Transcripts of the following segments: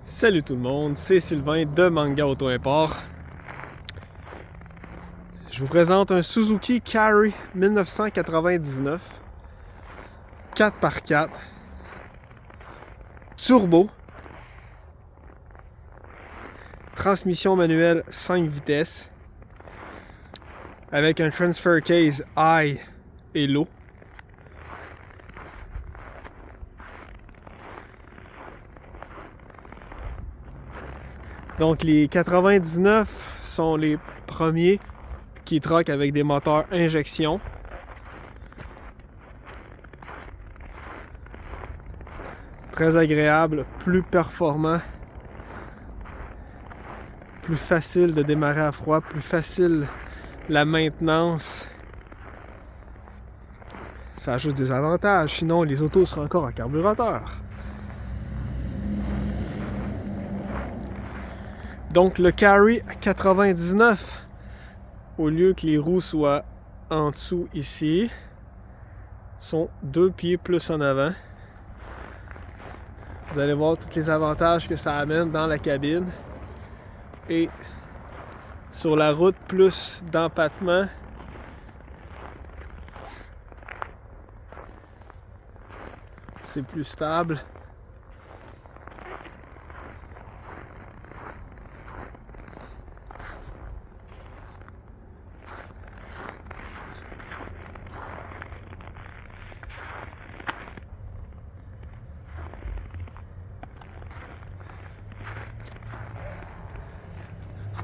Salut tout le monde, c'est Sylvain de Manga Auto Import. Je vous présente un Suzuki Carry 1999 4x4 turbo, transmission manuelle 5 vitesses avec un transfer case high et low. Donc les 99 sont les premiers qui troquent avec des moteurs injection. Très agréable, plus performant, plus facile de démarrer à froid, plus facile la maintenance. Ça a juste des avantages, sinon les autos seraient encore à carburateur. Donc le Carry 99, au lieu que les roues soient en dessous ici, sont 2 pieds plus en avant. Vous allez voir tous les avantages que ça amène dans la cabine. Et sur la route, plus d'empattement. C'est plus stable.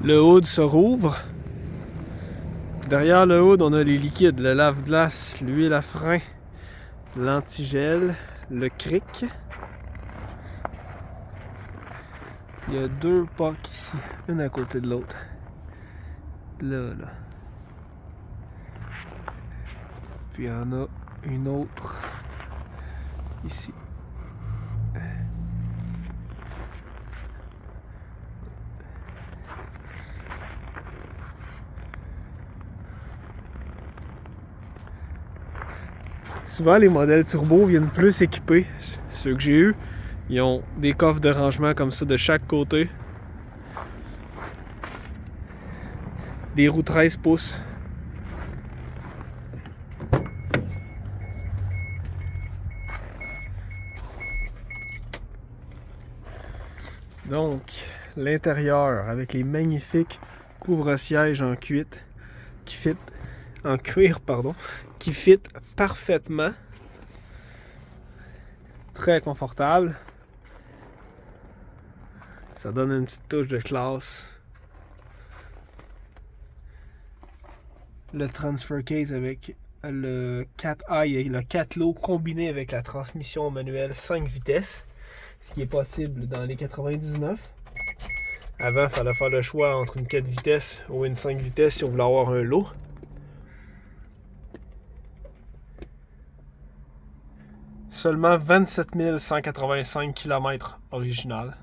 Le hood se rouvre. Derrière le hood, on a les liquides, le lave-glace, l'huile à frein, l'antigel, le cric. Il y a 2 pocs ici, une à côté de l'autre. Là. Puis il y en a une autre ici. Souvent, les modèles turbo viennent plus équipés. Ceux que j'ai eu, ils ont des coffres de rangement comme ça de chaque côté. Des roues 13 pouces. Donc, l'intérieur avec les magnifiques couvre-sièges en cuir qui fit parfaitement. Très confortable. Ça donne une petite touche de classe. Le transfer case avec le 4 high et le 4 low combiné avec la transmission manuelle 5 vitesses, ce qui est possible dans les 99. Avant, il fallait faire le choix entre une 4 vitesses ou une 5 vitesses si on voulait avoir un low. Seulement 27 185 km original.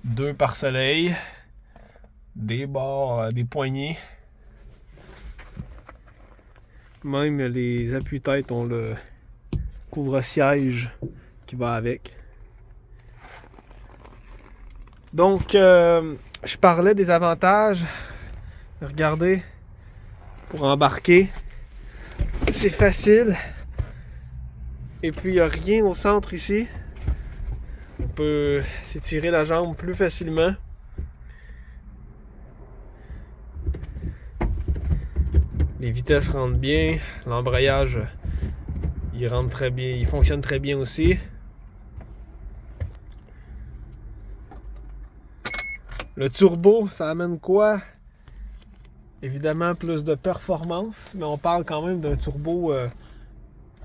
2 pare-soleil, des barres, des poignées. Même les appuis-têtes ont le couvre-siège qui va avec. Donc, je parlais des avantages. Regardez, pour embarquer, c'est facile. Et puis, il n'y a rien au centre ici. On peut s'étirer la jambe plus facilement. Les vitesses rentrent bien. L'embrayage, il rentre très bien. Il fonctionne très bien aussi. Le turbo, ça amène quoi? Évidemment, plus de performance, mais on parle quand même d'un turbo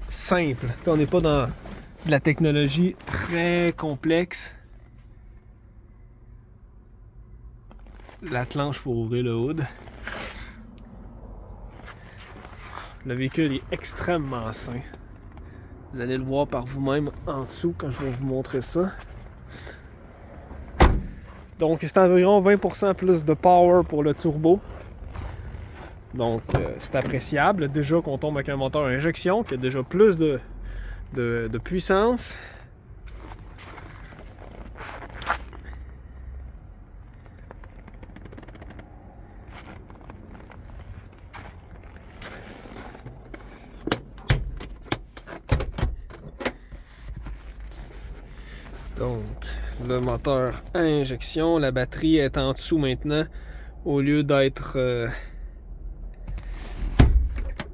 simple. T'sais, on n'est pas dans de la technologie très complexe. La planche pour ouvrir le hood. Le véhicule est extrêmement sain. Vous allez le voir par vous-même en dessous quand je vais vous montrer ça. Donc c'est environ 20% plus de power pour le turbo. Donc c'est appréciable. Déjà qu'on tombe avec un moteur à injection qui a déjà plus de puissance. Donc, le moteur à injection, la batterie est en dessous maintenant, au lieu d'être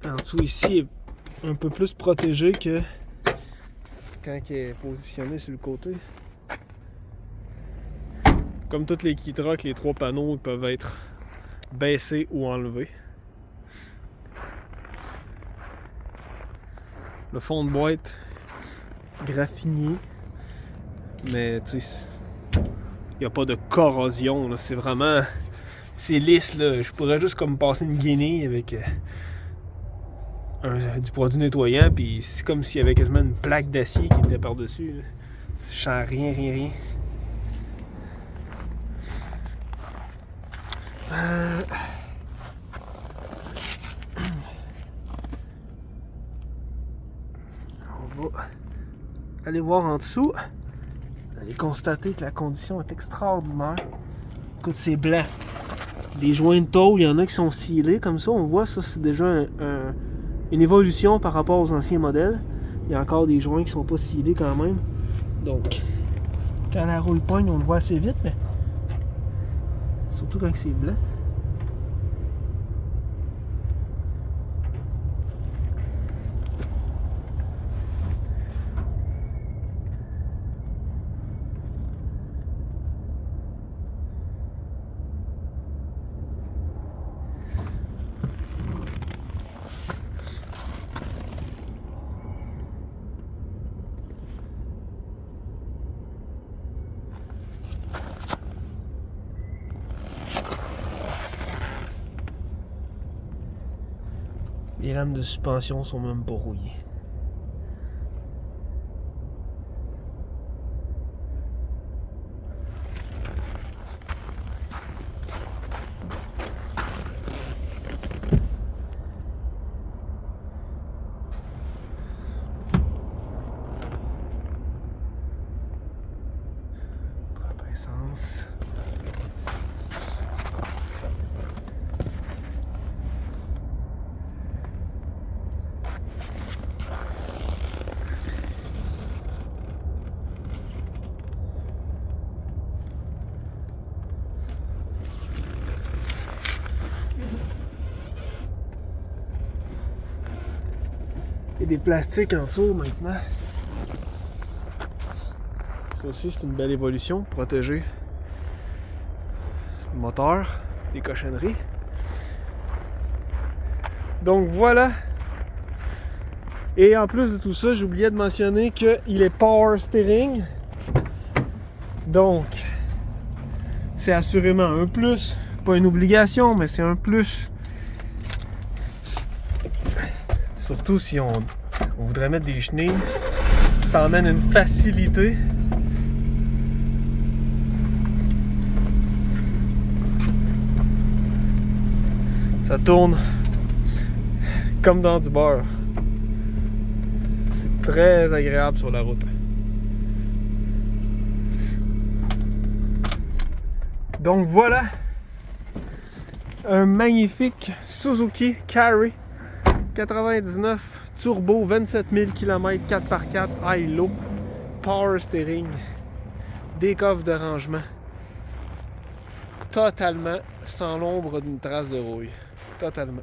en dessous ici, est un peu plus protégée que quand elle est positionnée sur le côté. Comme toutes les Keytruck, les 3 panneaux peuvent être baissés ou enlevés. Le fond de boîte graffiné, mais tu sais, il n'y a pas de corrosion, c'est vraiment, c'est lisse là. Je pourrais juste comme passer une guenille avec du produit nettoyant, puis c'est comme s'il y avait quasiment une plaque d'acier qui était par-dessus. Je sens rien. On va aller voir en dessous. Vous allez constater que la condition est extraordinaire. Écoute, c'est blanc. Les joints de tôle, il y en a qui sont scellés comme ça. On voit ça, c'est déjà une évolution par rapport aux anciens modèles. Il y a encore des joints qui sont pas scellés quand même. Donc, quand la rouille pogne, on le voit assez vite, mais surtout quand c'est blanc. Les lames de suspension sont même pas rouillées. Trappe à essence. Et des plastiques en dessous maintenant. Ça aussi, c'est une belle évolution pour protéger le moteur des cochonneries. Donc voilà. Et en plus de tout ça, j'ai oublié de mentionner qu'il est power steering. Donc, c'est assurément un plus. Pas une obligation, mais c'est un plus. Surtout si on voudrait mettre des chenilles, ça emmène une facilité. Ça tourne comme dans du beurre. C'est très agréable sur la route. Donc voilà, un magnifique Suzuki Carry 99 turbo, 27 000 km, 4x4, high-low, power steering, des coffres de rangement, totalement sans l'ombre d'une trace de rouille. Totalement.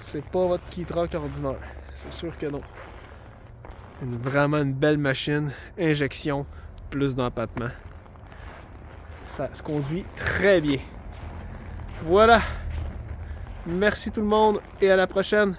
C'est pas votre Keytruck ordinaire, c'est sûr que non. Vraiment une belle machine, injection, plus d'empattement. Ça se conduit très bien. Voilà. Merci tout le monde et à la prochaine.